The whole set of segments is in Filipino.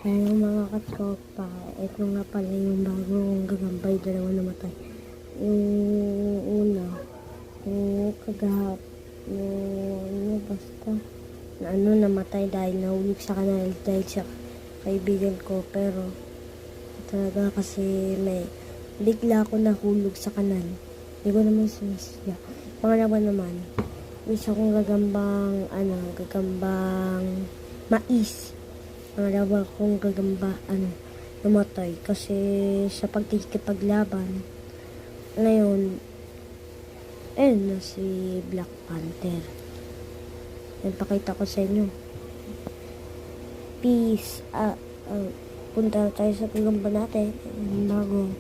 Ayun mga katropa, ito nga pala yung bagong gagambay, dalawa namatay. Yung una, yung kagahap, basta, namatay dahil nahulog sa kanal dahil sa kaibigan ko. Pero, talaga kasi bigla ako nahulog sa kanal. Hindi ko naman sinisya. Pangalawa naman, isa kong gagambang mais. Pangalawa kong gagamba, namatay kasi sa pagkikipaglaban. Ngayon, ayun na si Black Panther. Nagpakita ko sa inyo. Peace. Punta tayo sa gagamba natin. Bago.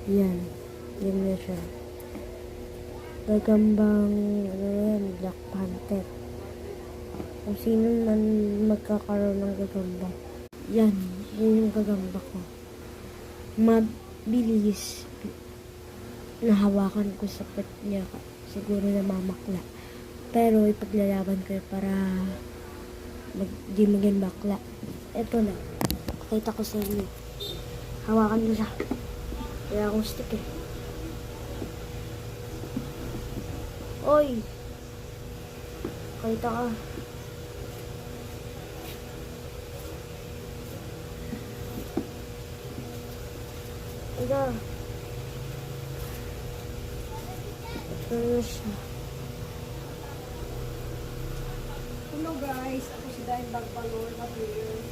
Yan. Yan na siya. Gagambang, Black Panther. Kung sino man magkakaroon ng gagamba. Yan yung gagamba ko. Mabilis. Nahawakan ko sa pet niya. Siguro na mamakla. Pero ipaglalaban ko para di maging bakla. Ito na. Pakita ko sa inyo. Hawakan ko siya. Kaya akong stick eh. Oy! Pakita ka. Ida. Ito na siya. Hello guys, ako si Dain Bagbalor na here.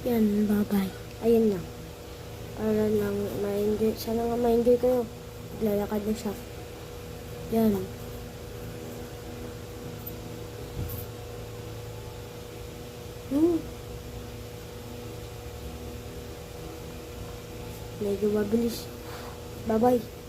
Yan, bye-bye. Ayun lang. Para lang ma-enjoy. Sana nga ma-enjoy kayo. Lalakad na siya. Yan. Medyo mabilis. Bye-bye.